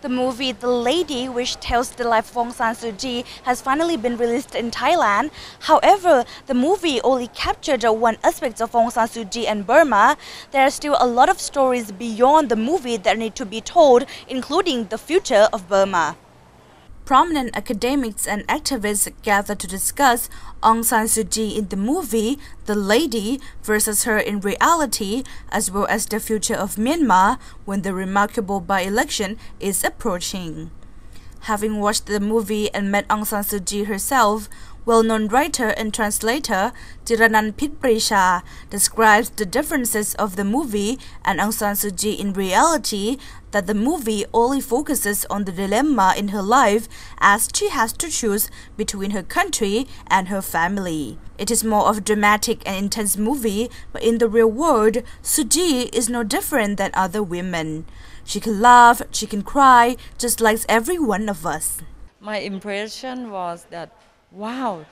The movie The Lady, which tells the life of Aung San Suu Kyi, has finally been released in Thailand. However, the movie only captured one aspect of Aung San Suu Kyi and Burma. There are still a lot of stories beyond the movie that need to be told, including the future of Burma. Prominent academics and activists gathered to discuss Aung San Suu Kyi in the movie The Lady versus her in reality, as well as the future of Myanmar when the remarkable by-election is approaching. Having watched the movie and met Aung San Suu Kyi herself, well-known writer and translator Thiranan Pitprisha describes the differences of the movie and Aung San Suu Kyi in reality, that the movie only focuses on the dilemma in her life as she has to choose between her country and her family. It is more of a dramatic and intense movie, but in the real world, Suu Kyi is no different than other women. She can laugh, she can cry, just like every one of us. My impression was that, wow,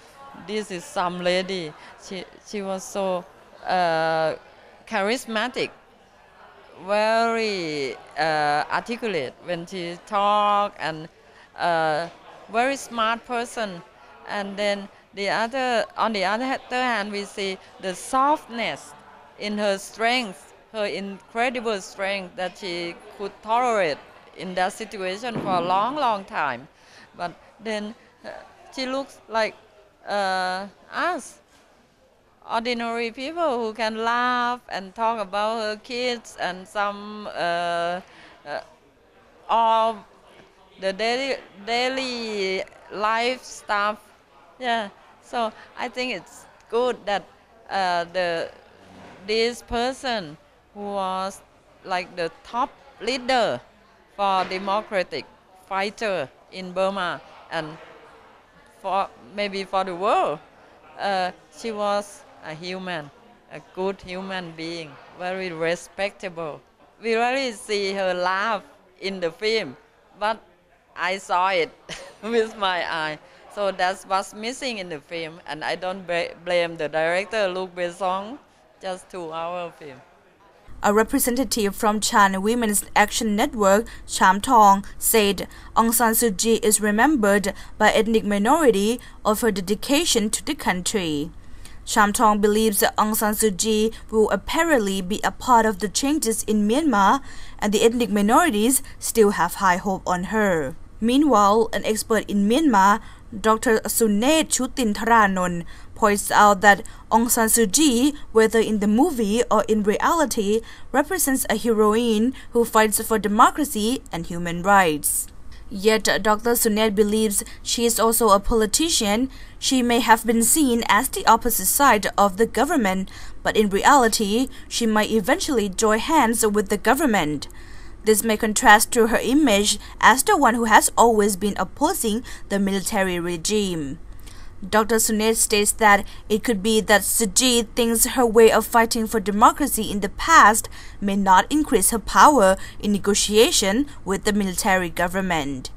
this is some lady. She was so charismatic, very articulate when she talked, and very smart person. And then on the other hand, we see the softness in her strength, her incredible strength that she could tolerate in that situation for a long, long time. But then she looks like us, ordinary people who can laugh and talk about her kids and some all the daily life stuff. Yeah, so I think it's good that this person who was like the top leader for democratic fighter in Burma and maybe for the world, she was a human, a good human being, very respectable. We really see her laugh in the film, but I saw it with my eye. So that's what's missing in the film, and I don't blame the director, Luc Besson, just 2-hour film. A representative from Chan Women's Action Network, Cham Thong, said Aung San Suu Kyi is remembered by ethnic minority of her dedication to the country. Cham Thong believes that Aung San Suu Kyi will apparently be a part of the changes in Myanmar, and the ethnic minorities still have high hope on her. Meanwhile, an expert in Myanmar, Dr. Sunet Chutintharanon, points out that Aung San Suu Kyi, whether in the movie or in reality, represents a heroine who fights for democracy and human rights. Yet Dr. Sunet believes she is also a politician. She may have been seen as the opposite side of the government, but in reality, she might eventually join hands with the government. This may contrast to her image as the one who has always been opposing the military regime. Dr. Sunet states that it could be that Suu Kyi thinks her way of fighting for democracy in the past may not increase her power in negotiation with the military government.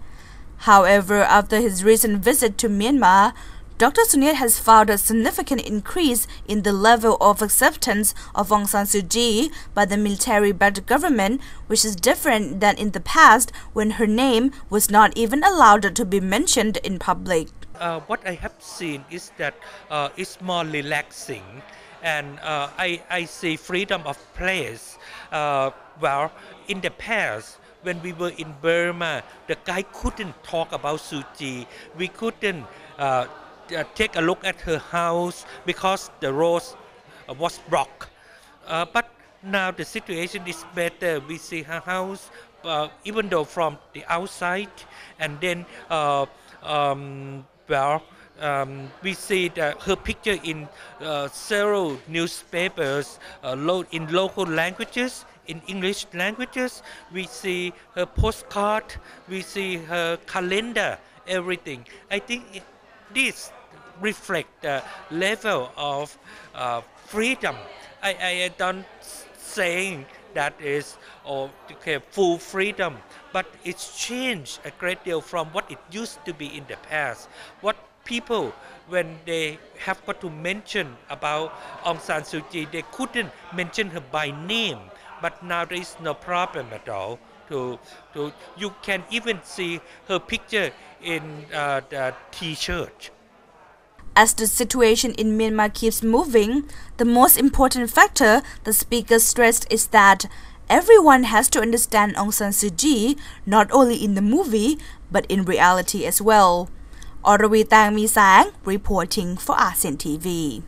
However, after his recent visit to Myanmar, Dr. Sunet has found a significant increase in the level of acceptance of Aung San Suu Kyi by the military-backed government, which is different than in the past when her name was not even allowed to be mentioned in public. What I have seen is that it's more relaxing, and I see freedom of place. Well, in the past, when we were in Burma, the guy couldn't talk about Suu Kyi. We couldn't take a look at her house because the road was blocked. But now the situation is better. We see her house, even though from the outside, and then we see her picture in several newspapers in local languages, in English languages. We see her postcard, we see her calendar, everything. I think this reflects the level of freedom. I don't saying that is full freedom, but it's changed a great deal from what it used to be in the past. What people, when they have got to mention about Aung San Suu Kyi, they couldn't mention her by name, but now there is no problem at all You can even see her picture in the T-shirt. As the situation in Myanmar keeps moving, the most important factor the speaker stressed is that everyone has to understand Aung San Suu Kyi not only in the movie but in reality as well. Onravee Tangmeesang reporting for ASEAN TV.